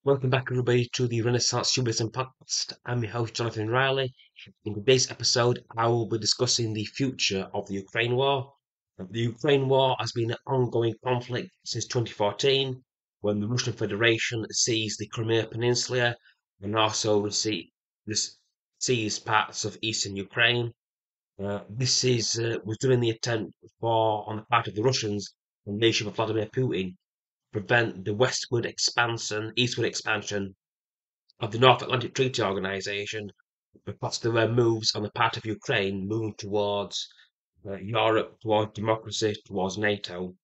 Welcome back, everybody, to the Renaissance Humanism podcast. I'm your host, Jonathan Riley. In today's episode, I will be discussing the future of the Ukraine war. The Ukraine war has been an ongoing conflict since 2014, when the Russian Federation seized the Crimea Peninsula and also seized parts of eastern Ukraine. This was during the attempt on the part of the Russians, and leadership of Vladimir Putin, prevent the eastward expansion of the North Atlantic Treaty Organization, because there were moves on the part of Ukraine moving towards Europe, towards democracy, towards NATO,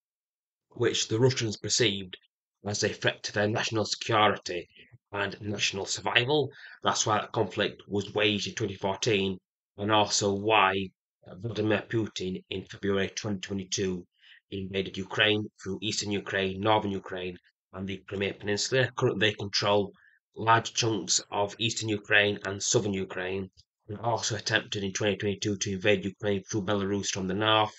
which the Russians perceived as a threat to their national security and national survival. That's why that conflict was waged in 2014, and also why Vladimir Putin in February 2022 invaded Ukraine through eastern Ukraine, northern Ukraine, and the Crimea Peninsula. Currently, they control large chunks of eastern Ukraine and southern Ukraine, and also attempted in 2022 to invade Ukraine through Belarus from the north.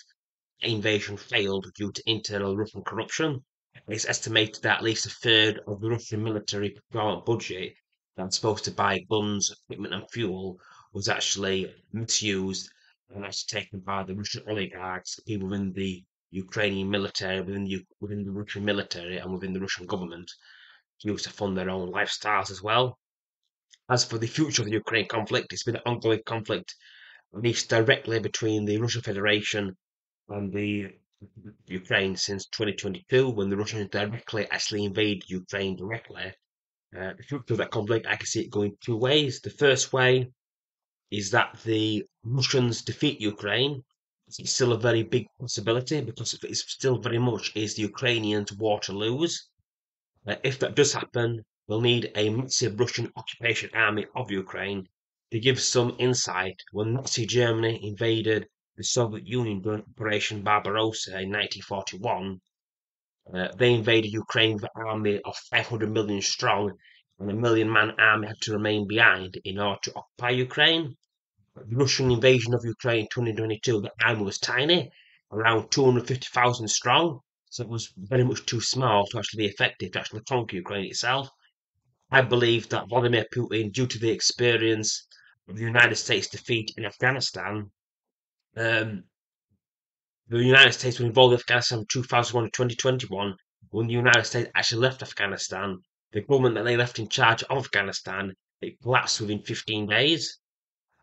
Invasion failed due to internal Russian corruption. It's estimated that at least a third of the Russian military procurement budget that's supposed to buy guns, equipment, and fuel was actually misused and actually taken by the Russian oligarchs, people within the Ukrainian military, within the Russian military, and within the Russian government, used to fund their own lifestyles as well. As for the future of the Ukraine conflict, it's been an ongoing conflict, at least directly between the Russian Federation and the Ukraine since 2022, when the Russians directly actually invaded Ukraine directly. The future of that conflict, I can see it going two ways. The first way is that the Russians defeat Ukraine. It's still a very big possibility because it still very much is the Ukrainians' war to lose. If that does happen, we'll need a massive Russian occupation army of Ukraine. To give some insight, when Nazi Germany invaded the Soviet Union during Operation Barbarossa in 1941, they invaded Ukraine with an army of 500 million strong, and a million-man army had to remain behind in order to occupy Ukraine. The Russian invasion of Ukraine in 2022, the army was tiny, around 250,000 strong, so it was very much too small to actually be effective to actually conquer Ukraine itself. I believe that Vladimir Putin, due to the experience of the United States defeat in Afghanistan, um, the United States were involved in Afghanistan from 2001 to 2021. When the United States actually left Afghanistan, the government that they left in charge of Afghanistan, it collapsed within 15 days.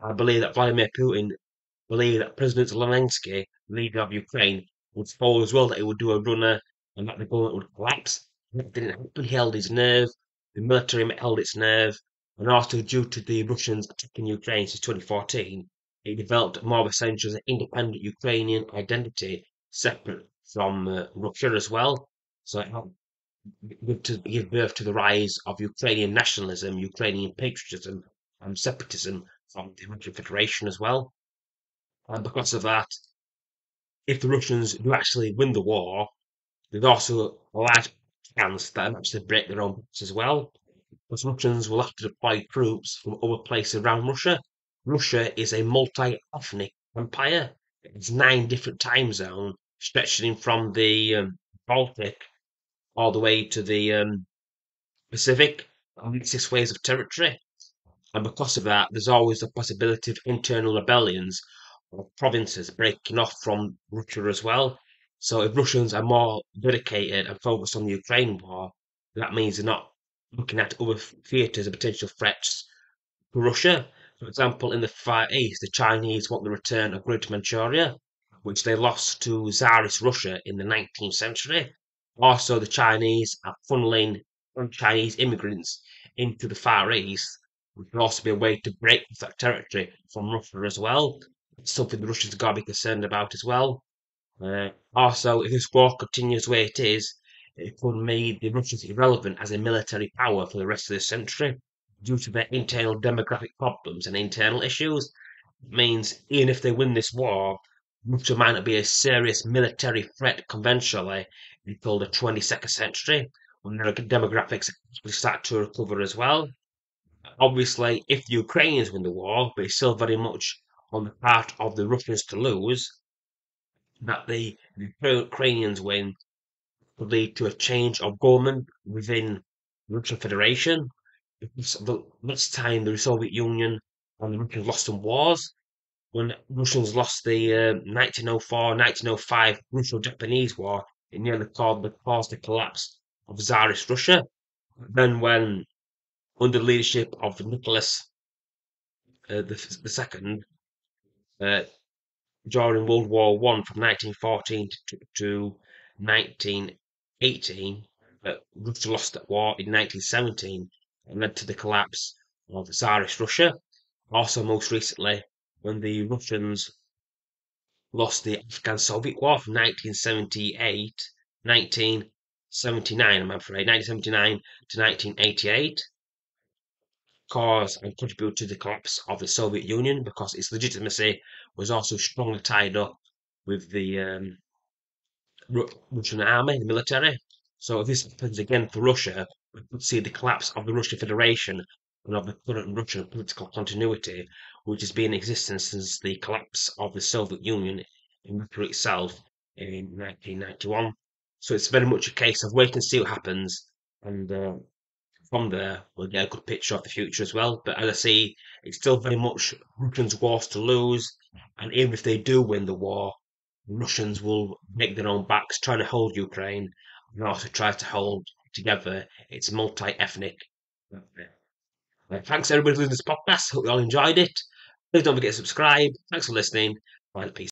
I believe that Vladimir Putin believed that President Zelensky, leader of Ukraine, would fall as well, that he would do a runner and that the government would collapse. That didn't happen. He held his nerve. The military held its nerve. And also, due to the Russians attacking Ukraine since 2014, it developed more of a sense of an independent Ukrainian identity, separate from Russia as well. So it helped to give birth to the rise of Ukrainian nationalism, Ukrainian patriotism, and separatism from the Russian Federation as well. And because of that, if the Russians do actually win the war, there's also a large chance that they'll actually break their own backs as well. Because Russians will have to deploy troops from other places around Russia. Russia is a multi-ethnic empire. It's 9 different time zones, stretching from the Baltic all the way to the Pacific, and 6 ways of territory. And because of that, there's always the possibility of internal rebellions of provinces breaking off from Russia as well. So if Russians are more dedicated and focused on the Ukraine war, that means they're not looking at other theatres of potential threats to Russia. For example, in the Far East, the Chinese want the return of Greater Manchuria, which they lost to Tsarist Russia in the 19th century. Also, the Chinese are funneling Chinese immigrants into the Far East, which would also be a way to break that territory from Russia as well. It's something the Russians got to be concerned about as well. Also, if this war continues the way it is, it could make the Russians irrelevant as a military power for the rest of this century due to their internal demographic problems and internal issues. It means even if they win this war, Russia might not be a serious military threat conventionally until the 22nd century, when their demographics will start to recover as well. Obviously, if the Ukrainians win the war, but it's still very much on the part of the Russians to lose, that the Ukrainians win could lead to a change of government within Russian Federation. Because the last time the Soviet Union and the Russians lost some wars, when Russians lost the 1904-1905 Russo-Japanese War, it nearly caused the collapse of Tsarist Russia. Then, when under the leadership of Nicholas the Second, uh, during World War One from 1914 to 1918, Russia lost that war in 1917 and led to the collapse of Tsarist Russia. Also, most recently, when the Russians lost the Afghan-Soviet War from 1979, I'm afraid, 1979 to 1988, caused and contributed to the collapse of the Soviet Union because its legitimacy was also strongly tied up with the Russian army, the military. So if this happens again for Russia, we could see the collapse of the Russian Federation and of the current Russian political continuity, which has been in existence since the collapse of the Soviet Union in Russia itself in 1991. So it's very much a case of wait and see what happens, and from there we'll get a good picture of the future as well. But as I see, it's still very much Russians' wars to lose, and even if they do win the war, Russians will make their own backs, trying to hold Ukraine and also try to hold together its multi-ethnic. Thanks everybody for listening to this podcast. Hope you all enjoyed it. Please don't forget to subscribe. Thanks for listening. Bye. Peace.